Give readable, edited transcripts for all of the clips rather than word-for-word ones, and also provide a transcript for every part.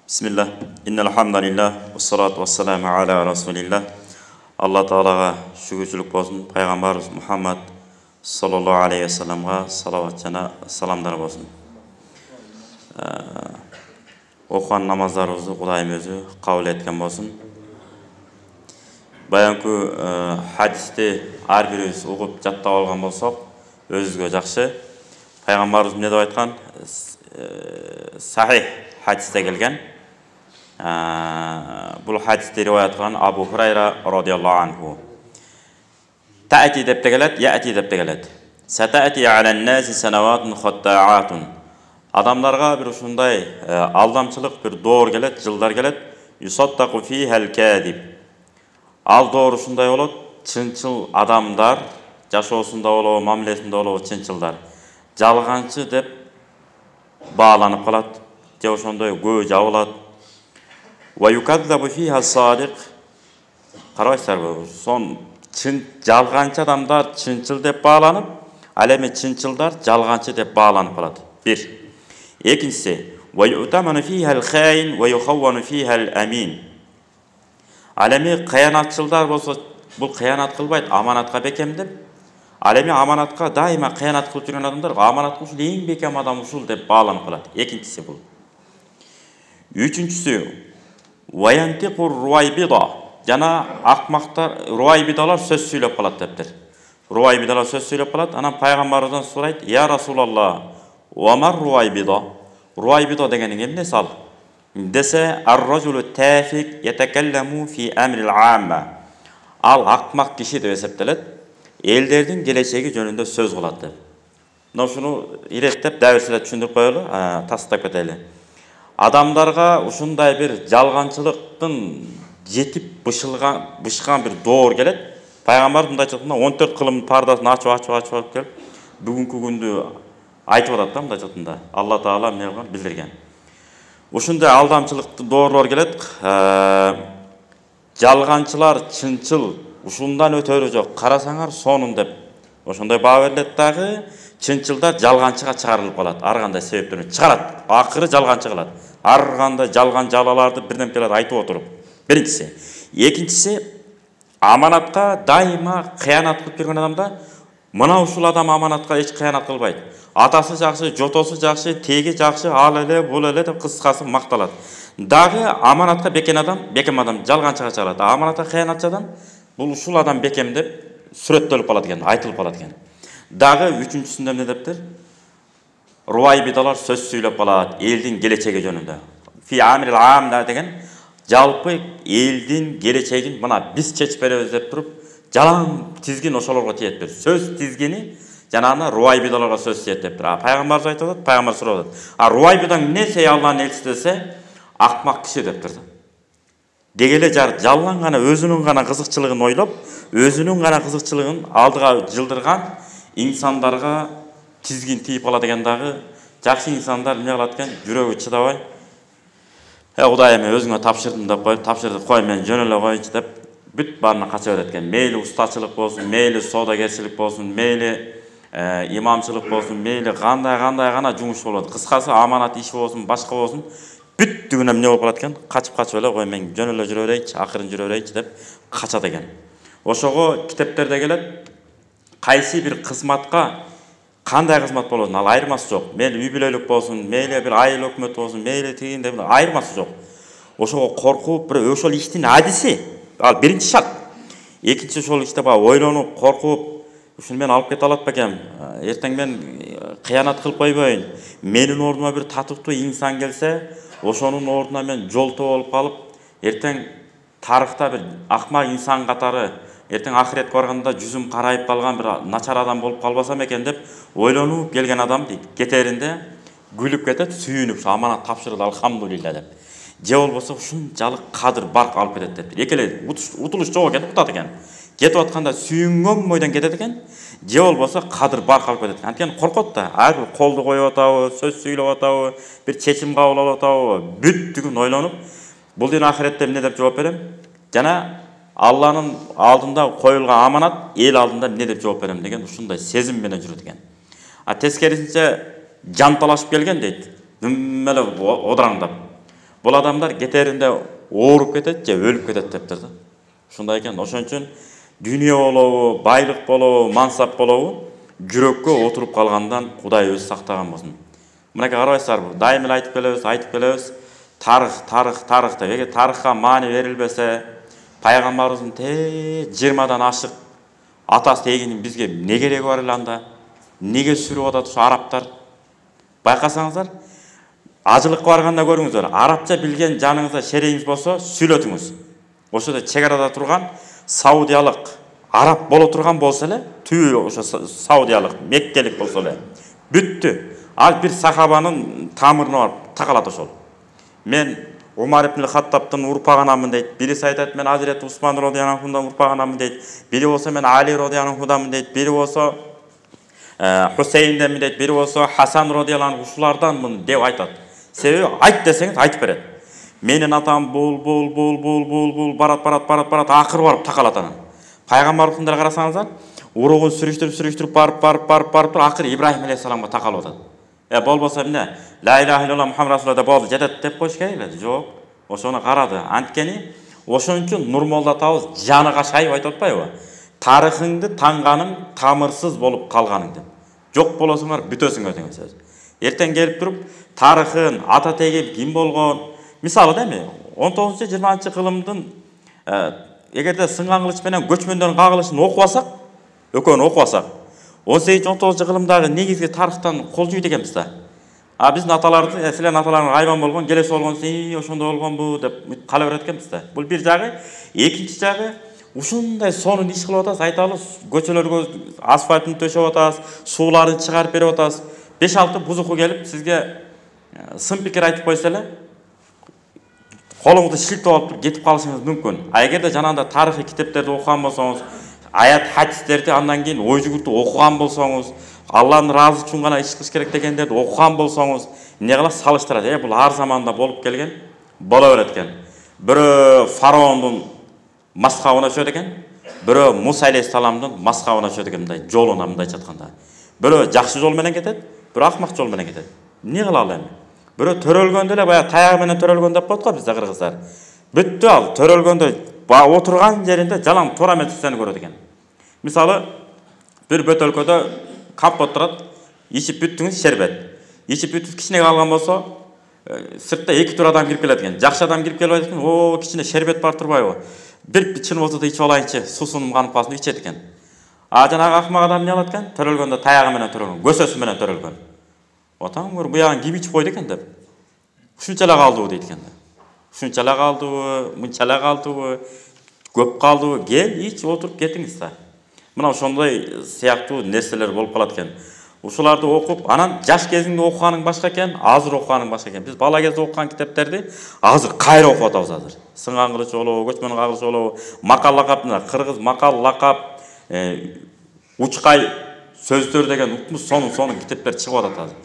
Bismillah. Innal hamdalillah wassalatu wassalamu ala rasulillah. Allah Taalaga şükürçülük bolsun. Peygamberimiz Muhammed sallallahu aleyhi ve sellem'ga salavat jana salamlar bolsun. Okugan namazlarыбызды Кудайым өзү кабыл эткен болсун. Баянкы хадисти ар бирибиз угуп жаттап алган болсок, өзүбүзгө жакшы. Пайгамбарыбыз эмне деп айткан? Сахих hadiste gelgen. Bu hadiste rivayet kılan Abu Hurayra radıyallahu anhu. Ta'ati dep de gelet, ya'ti dep de gelet. Sata'ati alen nasi senevatun khatta'atun. Adamlarga bir uşunday aldamçılık bir doğur gelet, jıllar gelet. Yusattaku fihel kadib. Al doğru uşunday olot, çınçıl adamlar, jaşoosunda olo, mamilesinde olo çınçıllar. Jalgançı dep bağlanıp kalat. Je ошондой көбү жабылат. Wa yukazzabu fiha sadiq. Карабайсыздарбы? Сон жалганчы адамдар чынчыл деп бааланып, ал эми чынчылдар жалганчы деп бааланып калат. Bir. Экинчиси, wa yu'tamanu fiha al-khain wa yukhawwanu fiha al-amin. Ал эми кыянатчылдар болсо, бул кыянат кылбайт, аманатка бекем деп. Ал эми аманатка дайыма кыянат кылып жүргөн адамдар, аманатка ушул эң бекем адам ушул деп бааланып калат. Экинчиси бул. Üçüncüsü vayantiqur ruwaybida. Jana akmaqtar ruwaybidalar söz söylep kalat deptir. Ruwaybidalar söz söylep kalat. Anam Peygamberden sorayt: "Ya Rasulullah, wa mar ruwaybida?" Ruwaybida degenin emnesi al? Dese ar-rajulu tafik yetekallamu fi amril amma. Al akmaq kişi dep eseptelet. Ellerдің geleceği jönündө söz kılat dep. Mына ушуну иреттеп дәбирсилер түшүндүрүп коелу, тастап кетели. Адамдарга ушундай bir жалганчылыктын жетип бышкан bir doğur келет. Пайгамбар мындай айтқанда 14 кылым пардасын ачып келип, бүгүнкү күндү айтып атат да мындай айтқанда. Алла Таала эмне кылган билдирген. Ушундай алдамчылыктын doğuрлор келет. Жалганчылар чынчыл ушундан өтөрү жок. Карасаңар сонун деп. Ошондой баа берилет дагы. Чынчылдар жалганчыга чыгарылып калат. Ар кандай себептерден чыгарат. Акыры жалганчы кылат. Ар кандай жалган жалаларды бирдемелерди айтып отуруп. Биринчиси. Экинчиси, аманатка дайыма кыянат кылып жүргөн адамда мына ушул адам аманатка эч кыянат кылбайт. Атасы жакшы, жотосу жакшы, теги жакшы, ал эле, бул эле деп кыскасы макталат. Дагы аманатка бекем адам жалганчыга чыгарат. Аманатка кыянатчы адам бул ушул адам бекем деп сүрөттөлүп калат экен, айтылып калат экен. Дагы үчүнчүсүндө эмне дептир? Руайбидалар сөз сүйлөп калат элдин келечеги жөнүндө. Фи амрил амда деген жалпы элдин келечегин мына биз чечип беребиз деп туруп, жалаң тизгин ошолорго тиет бер. Сөз тизгини жанагына руайбидаларга сөз тиет деп тур. Пайгамбар айтып атат, пайгамбар сурап атат. Руайбидаң эмне сей Алланын элчиси десе, акмак киши деп тур. Дегеле жалаң гана өзүнүн гана кызыкчылыгын ойлоп, өзүнүн гана кызыкчылыгын алдыга жылдырган insanlarga tizgin tiyip ala degen dagı jakşı insanlar эмне кылат экен, жүрөгү чыдабай, Кудайым өзүңө тапшырдым деп коюп, тапшырды кой мен жөн эле коюнчу деп бүт баарына кача берет экен. Мейли устачылык болсун, мейли соодагерчилик болсун, мейли имамчылык болсун, мейли кандай гана жумуш болот. Кыскасы аманат иш болсун, башка болсун, бүттүгүнө эмне болуп калат экен? Качып эле кой мен жөн эле жүрө берейинчи, акырын жүрө берейинчи деп качат экен. Ошого китептерде келет. Кайсы bir кызматка кандай кызмат болот, ал айырмасы жок. Мейли үй бүлөлүк болсун, мейли bir айыл өкмөт болсун, мейли тигинде айырмасы жок. Ошого коркуп, bir ошол иштин адиси, ал биринчи шарт. Экинчи ошол иште баа ойлонуп, коркуп, ушуну мен алып кете алат бекем, эртең мен кыянат кылып койбойн. Менин ордума bir татыктуу инсан келсе, ошонун ордуна мен жолтоо болуп калып, эртең тарыхта bir акмак инсан катары эртең ахиретке барганда жүзүм карайып калган bir начар адам болуп калбасам экен деп ойлонуп келген адам дейт. Кетеринде күлүп кетет, сүйүнүп, аманат тапшырылды алхамдулилла деп. Же болбосо ушунчалык кадыр барк алып кетет деп. Экеле утулуш жок экен, утат экен. Кетип атканда сүйүнгөн бойдон кетет экен. Же болбосо кадыр барк алып кетет. Анткени коркот да, ар бир колду коюп атабы, сөз сүйлөп атабы, bir чечим кабыл алып атабы, бүттүгүн ойлонуп, бул дин ахиретте эмне деп жооп берем? Жана Allah'ın aldında koyulgan amanat, el aldında ne деп жооп берем деген ушундай сезим менен жүрөт экен. Тескерисинче жанталашып келген дейт. Дүммеле одыраңдап. Бұл адамдар кетерінде ооруп кетет же өлүп кетет дептир да. Ушундай экен. Ошон үчүн дүние болобу, байлык болобу, мансап болобу жүрөккө отуруп калгандан Кудай өзү сактаган болсун. Мынакей карабайсыздарбы? Дайым эле айтып келебиз. Тарых деп. Эгер тарыхка маани берилбесе, пайгамбарыбыздын 20дан ашык атасы тегинин бизге не кереги бар эле анда? Неге сүрүп атат ушу арабтар? Байкасаңыздар, ажылыкка барганда көрүңүздөр, арабча билген жаныңызда шереңиз болсо, сүйлөтүңүз. Ошодо чек арада турган саудиялык араб боло турган болсо эле, түбү ошо саудиялык, меккелик болсо эле, бүттү. Ал бир сахабанын тамырына барып такалат ошол. Мен Умар ибн Хаттабтын урпагынамын дейт. Бириси айтат, мен Азирет Усман радияллаху анхудан урпагынамын дейт. Бири болсо мен Али радияллаху анхудамын дейт. Бири болсо Хусейнден дейт. Бири болсо Хасан радияллаху анху ушуларданмын деп айтат. Себеби айт десеңиз айтып берет. Менин атам бул барат акыры барып такалат анан. Пайгамбарыбызды карасаңыздар, уругун сүрүштүрүп барып акыры Ибрахим алейхисаламга такалып атат. Болбосо эмне? Ла илаха илlalloh Мухаммад расулуллах болду, жетет деп коюш керек эле. Жок. Ошону карады. Анткени ошон үчүн Нурмолда атабыз жаны кашайып айтып атпайбы? Тарыхыңды таңганың тамырсыз болуп калганың деп. Жок болосуңар бүтөсүңөр деген сөз. Эртең келип туруп, тарыхын, ата теги ким болгон? Мисалы деми, 19-20 кылымдын эгерде сынган кылыч менен көчмөндөрдүн кагылышын окубасак, экөөнү окубасак, 18-19 кылымдагы негизги тарыхтан кол жуйт экенбиз да. Биздин аталарды, силердин аталарыңар айбан болгон, келеси болгон, ошондой болгонбу деп кала берет экенбиз да. Бул бир жагы, экинчи жагы ушундай сонун иш кылып атасыз, айталы, көчөлөргө асфальтын төшөп атасыз, сууларын чыгарып берип атасыз. 5-6 бузуку келип сизге сын пикир айтып койсо эле, колуңузду шилтеп алып кетип калышыңыз мүмкүн. Эгерде жанагындай тарыхый китептерди окуган болсоңуз, аят хадистерди андан кийин ой жүгүртүп окуган болсоңуз, Алланын ыраазы үчүн гана иш кылыш керек дегендерди окуган болсоңуз, эмне кылат? Салыштырат. Бул ар заманда болуп келген, боло берет экен. Бирөө фараондун маскабына түшөт экен, бирөө Муса алейхиссаламдын маскабына түшөт экен, мындай жолуна мындайча айтканда. Бирөө жакшы жол менен кетет, бирөө акмак жол менен кетет. Эмне кылалы эми? Бирөө төрөлгөндө эле баягы таягы менен төрөлгөн деп коет го бизде кыргыздар. Бүттү ал төрөлгөндө отурган жеринде жалаң туура метрсени көрөт экен. Мисалы, бир бөтөлкөдө капот турат, ичип бүттүңүз шербет. Ичип бүттүп кичине калган болсо, сыртта 2-4 адам кирип келет экен. Жакшы адам кирип келип айткан, "О, кичине шербет бар турбайбы? Бир чын болсо да ичип алайынчы, суусунум канып калсын" деп ичет экен. Жанагы акмак адам эмне кылат экен? Төрөлгөндө таягы менен төрөлгөн, көсөсү менен төрөлгөн. Отаң бир буягын ким ичип койду экен деп. Ушунчалак калдыбы дейт экен. Ушунчалак калдыбы, мынчалак калдыбы, көп калдыбы? Кел, ич, отуруп кетиңиз да. Мына ошондой сыяктуу нерселер болуп калат экен. Ушуларды окуп, анан жаш кезиңде окуганың башка экен, азыр окуганың башка экен. Биз бала кезде окуган китептерди азыр кайра окуп атабыз азыр. Сынган кылыч болобу, көчмөн кагылыш болобу, макал лакап, кыргыз макал лакап, учкай сөздөр деген укмуш сонун китептер чыгып атат азыр.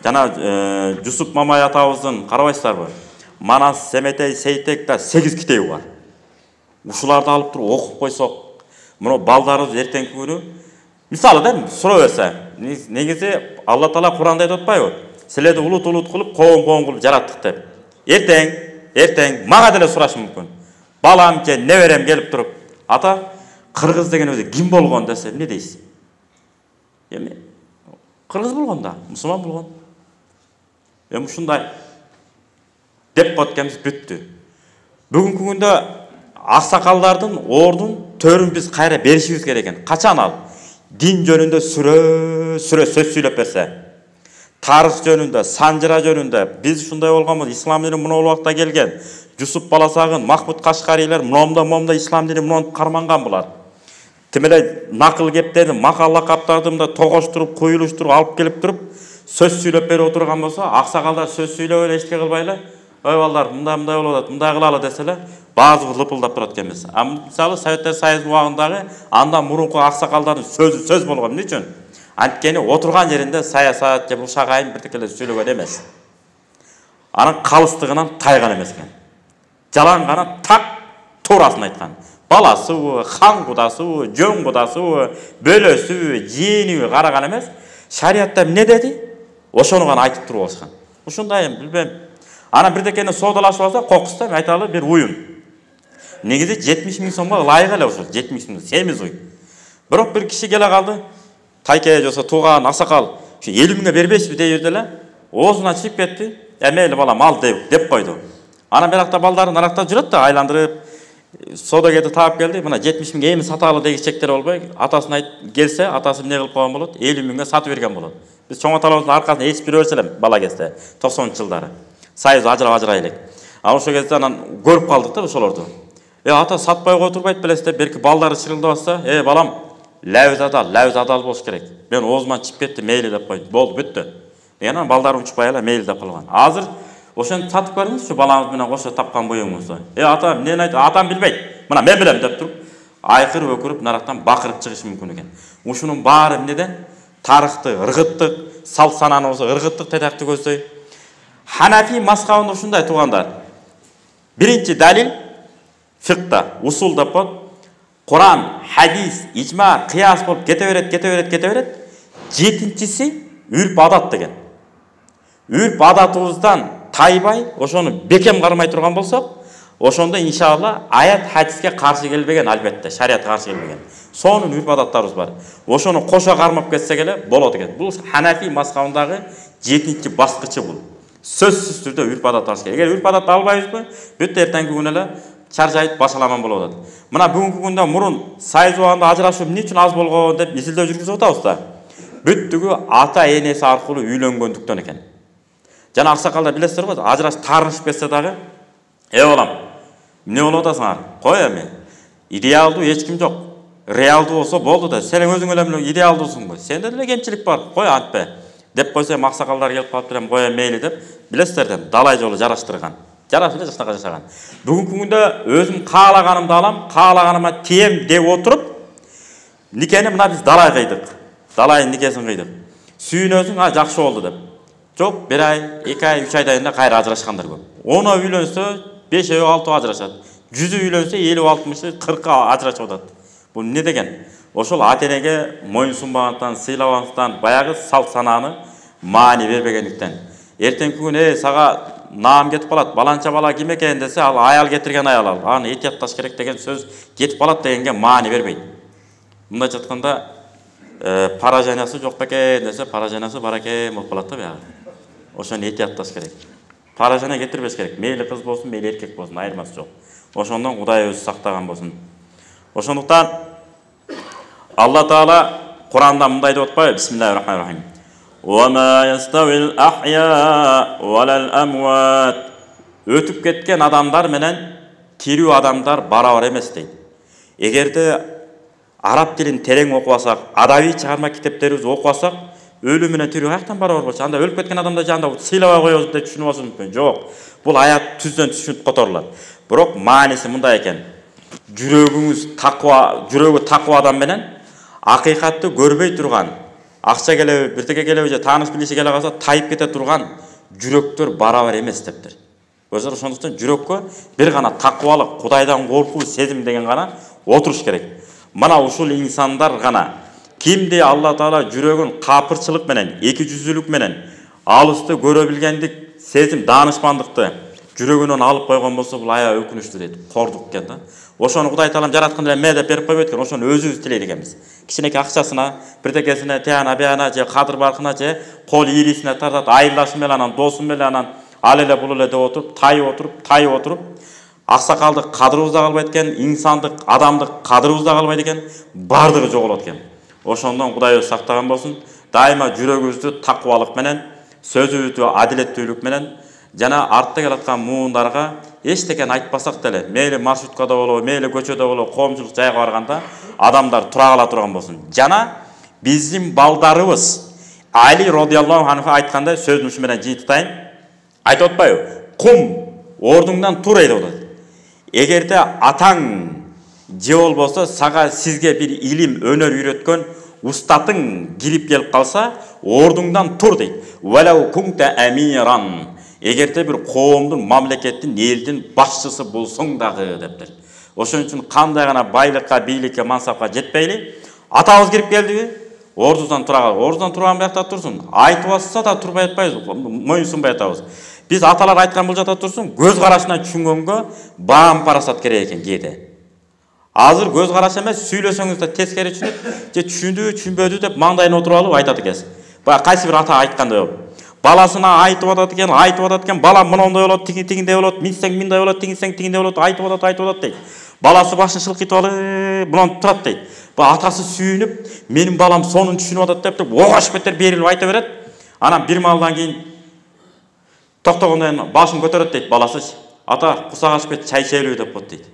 Жана Жусуп Мамай атабыздын карабайсыздарбы? Манас, Семетей, Сейтек да 8 китеби бар. Ушуларды алып туруп окуп койсок, мына балдарыбыз эртеңки күнү мисалы да суроо берсе, негизи Алла Таала Куранда айтып атпайбы? Силерди улут кылып, коом кылып жараттык деп. Эртең мага деле сурашы мүмкүн. Балам же неберем келип туруп, ата кыргыз деген өзү ким болгон десе, эмне дейсиз? Эми кыргыз болгон да, мусулман болгон. Эми ушундай деп коет экенбиз, бүттү. Бүгүнкү күндө аксакалдардын ордун төрүн биз кайра беришибиз керек экен. Качан ал? Дин жөнүндө сүрө сөз сүйлөп берсе, тарых жөнүндө, санжыра жөнүндө биз ушундай болгонбуз, ислам дини мына убакта келген. Жусуп Баласагын, Махмуд Кашкарилер момда ислам дини мына карманган булар. Тимелей накыл кептерди, макал лакаптарды мында тогоштуруп, куюлуштуруп алып келип туруп, сөз сүйлөп берип отурган болсо, аксакалдар сөз сүйлөп эле эчке кылбай эле, "Ой балдар, мындай болуп атат, мындай кылалы" десе эле, баазыбыз лыпылдап турат экенбиз. Мисалы Советтер Союзунун убагындагы андан мурунку аксакалдардын сөзү сөз болгон. Эмне үчүн? Анткени отурган жеринде саясат же бушак айым бирдекелер сүйлөгөн эмес. Анын калыстыгынан тайган эмес экен. Жалаң гана так туурасын айткан. Баласыбы, хан кудасыбы, жөн кудасыбы, бөлөсүбү, жийиниби караган эмес. Шариятта эмне деди? Ошону гана айтып туруп алышкан. Ушундай эми билбейм. Ана бирдекени соодалашып алса, кокуста айталы бир уюн. Негизи 70.000 сомго ылайык эле ушул 70.000 сом, семиз уй. Бирок бир киши келе калды. Тайке жосо тууган аксакал, ушу 50.000ге бербейсизби деп эле, оозунан чыгып кетти. Мейли балам ал деп койду. Ана биракта балдарын аракта жүрөт да айландырып, содагерди таап келди. Мына 70.000ге эми саталы деген чектер болбой, атасына айт келсе, атасы эмне кылып койгон болот? 50.000ге сатып берген болот. Биз чоң аталарыбыздын аркасында эчип жүрөбүз элем бала кезде, 90-жылдары. Сайыз ажырай элек. А ошол кезде анан көрүп калдык да ошолорду. Ата сатпай кой турбайт белесиз деп, берки балдары чырылдап атса, балам, ләвиз адал болуш керек. Мен оозуман чыгып кетти, мейли деп койду. Болду, бүттү. Анан балдарым учпай эле мейли деп калган. Азыр ошентип сатып көрүңүз, ушу балаңыз менен кошо тапкан буюңузду. Ата, эмнени айт? Атам билбейт. Мына мен билем деп туруп, айкырып өкүрүп, нарактан бакырып чыгышы мүмкүн экен. Ушунун баары эмнеден? Тарыхты, ыргыттык, салт санааныбызды ыргыттык тетакты көздөй. Ханафи мазхабында ушундай туугандар. Биринчи далил фикта, усул деп коет. Куран, хадис, ижма, кыяс болуп кете берет. Жетинчиси үрп адат деген. Үрп адатыбыздан тайбай, ошону бекем кармай турган болсок, ошондо иншалла аят хадиске каршы келбеген, албетте, шариатка каршы келбеген. Сонун үрп адаттарыбыз бар. Ошону кошо кармап кетсек эле болот экен. Бул Ханафи мазхабындагы 7-чи баскычы бул. Сөзсүз түрдө үрп адат алыш керек. Эгер үрп адатты албайбызбы, бүт эртеңки күнү эле чаржайып башаламан болуп атат. Мына бүгүнкү күндө мурун сайыз убагында ажырашуу эмне үчүн аз болгон деп изилдөө жүргүзүп атабыз да. Бүттүгү ата энеси аркылуу үйлөнгөндүктөн экен. Жана аксакалдар билесиздер го, ажырашып таарынышып кетсе дагы, балам, эмне болуп атасыңар? Кой эми. Идеалдуу эч ким жок. Реалдуу болсо болду да, сен өзүң эле идеалдуусуңбу? Сенде деле кемчилик бар. Кой антпе. Деп койсо аксакалдар келип калып элем кое мейли деп, билесиздер, далай жолу жараштырган. Жараш эле жакшынака жашаган. Бүгүнкү күндө өзүм каалаганымды алам, каалаганыма тием деп отуруп, никени мына биз далай кыйдык. Далайын никесин кыйдык. Сүйүнөсүң, жакшы болду деп. Жок, 1 ай, 2 ай, 3 айдан кийин кайра ажырашкандар көп. 10 үйлөнсө, 5 6 ажырашат. 100 үйлөнсө 50 60 40 ажырашып атат. Бул эмне деген? Ошол ата-энеге моюнсунбагандыктан, сыйлабагандыктан, баягы салт санааны маани бербегендиктен. Эртеңки күнү сага наам кетип калат, баланча бала ким экен десе, ал аял кетирген аял ал. Аны этиятташ керек деген сөз кетип калат дегенге маани бербейт. Мындай жатканда паражанасы жок бекен десе, паражанасы бар экен болуп калат да баягы. Ошону этиятташ керек. Паражана кетирбеш керек. Мейли кыз болсун, мейли эркек болсун, айырмасы жок. Ошондон Кудай өзү сактаган болсун. Ошондуктан Алла Таала Куранда мындай деп атпайбы? Бисмиллахир-рахманир-рахим. وَمَا يَسْتَوِي الْأَحْيَاءُ وَلَا الْأَمْوَاتُ. Өтүп кеткен адамдар менен тирүү адамдар барабар эмес дейт. Эгерде араб тилин терең окубасак, адабий чыгарма китептерибизди окубасак, өлүү менен тирүү каяктан барабар болчу? Анда өлүп кеткен адамдар жанда сыйлабай коебуз деп түшүнүп алсак мүмкүн. Жок. Бул аят түздөн түшүнүп которулат. Бирок мааниси мындай экен. Жүрөгүңүз таква, жүрөгү таква адам менен акыйкатты көрбөй турган, акча келеби, биртеке келеби же тааныш билиши келе калса тайып кете турган жүрөктөр барабар эмес дептир. Өздөр ошондуктан жүрөккө бир гана таквалык, Кудайдан коркуу сезим деген гана отуруш керек. Мына ушул инсандар гана кимди Алла Таала жүрөгүн капырчылык менен, эки жүздүүлүк менен, алысты көрө билгендик, сезим, даанышмандыкты жүрөгүнөн алып койгон болсо, бул аябай өкүнүчтүү дейт. Кордук экен да. Ошону Кудай Таалам жараткан эле ме деп берип койбойт экен, ошону өзүбүз тилейт экенбиз. Кичинеке акчасына, бирдекесине, тияна бияна же кадыр баркына же кол ийрисине тартат, айылдашы менен анан, досу менен анан ал эле бул эле деп отуруп, тайып отуруп, аксакалдык кадырыбыз да калбайт экен, инсандык, адамдык кадырыбыз да калбайт экен, бардыгы жоголот экен. Ошондон Кудай өзү сактаган болсун. Дайыма жүрөгүбүздү таквалык менен, сөзүбүздү адилеттүүлүк менен жана артта келаткан муундарга эчтекен айтпасак деле, мейли маршруткада болобу, мейли көчөдө болобу, коомчулук жайга барганда адамдар тура кала турган болсун. Жана биздин балдарыбыз Али радыйаллаху анху айткандай, сөзүн ушу менен жыйынтытайын. Айтып атпайбы? Кум, ордуңдан тур деп атат. Эгерде атаң же болбосо сага сизге бир илим, өнөр үйрөткөн устатың кирип келип калса, ордуңдан тур дейт. Валау кунта амиран. Эгерде бир коомдун, мамлекеттин, элдин башчысы болсоң дагы дептир. Ошон үчүн кандай гана байлыкка, бийликке, мансапка жетпейли, атабыз кирип келдиби? Ордудан тура кал. Ордудан турган биякта турсун. Айтып атса да турбай атпайбыз, моюнсунбай атабыз. Biz аталар айткан бул жата турсун, көз карашынан түшүнгөнгө баам парасат керек экен кээде. Азыр көз караш эмес, сүйлөсөңүз да тескери түшүнөт, же түшүндү, түшүнбөдү деп маңдайын отуруп алып айтат экенсиз. Баягы кайсы бир ата айткандай болуп. Баласына айтып атат экен, балам мындай болот, тигиндей болот, минсең мындай болот, тигинсең тигиндей болот, айтып атат дейт. Баласы башын шылкыйтып алып, мынаны турат дейт. Атасы сүйүнүп, менин балам сонун түшүнүп атат деп огаш бетер берилип айта берет. Анан бир маалдан кийин токтогондон кийин башын көтөрөт дейт баласы. Ата, кусак ачып кет, чай ичелиби деп коет дейт.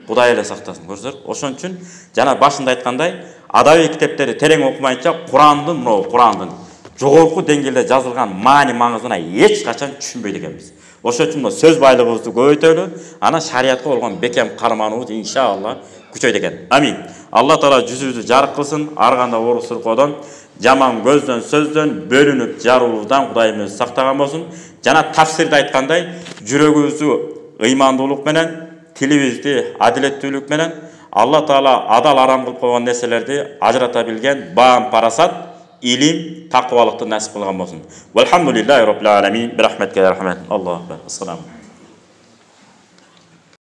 Кудай эле сактасын, көрсөңүздөр. Ошон үчүн жана башында айткандай, адабий китептерди терең окумайынча Курандын жогорку деңгээлде жазылган маани маңызына эч качан түшүнбөйт экенбиз. Ошон үчүн сөз байлыгыбызды көбөйтөлү, ана шариятка болгон бекем карманыбыз иншалла күчөйт экен. Амин. Алла Таала жүзүбүздү жарык кылсын, ар кандай оор суркоодон, жаман көздөн, сөздөн, бөлүнүп жаруулуудан Кудайымыз сактаган болсун. Жана тафсирде айткандай, жүрөгүбүздү ыймандуулук менен, тилибизди адилеттүүлүк менен, Алла Таала адал арам кылып койгон нерселерди ажырата билген баам парасат, илим, такыбалыкты насип кылган болсун. Валхамдулиллахи роббил аламин. Бирахметке я рахмат. Аллаху акбар. Ассаламу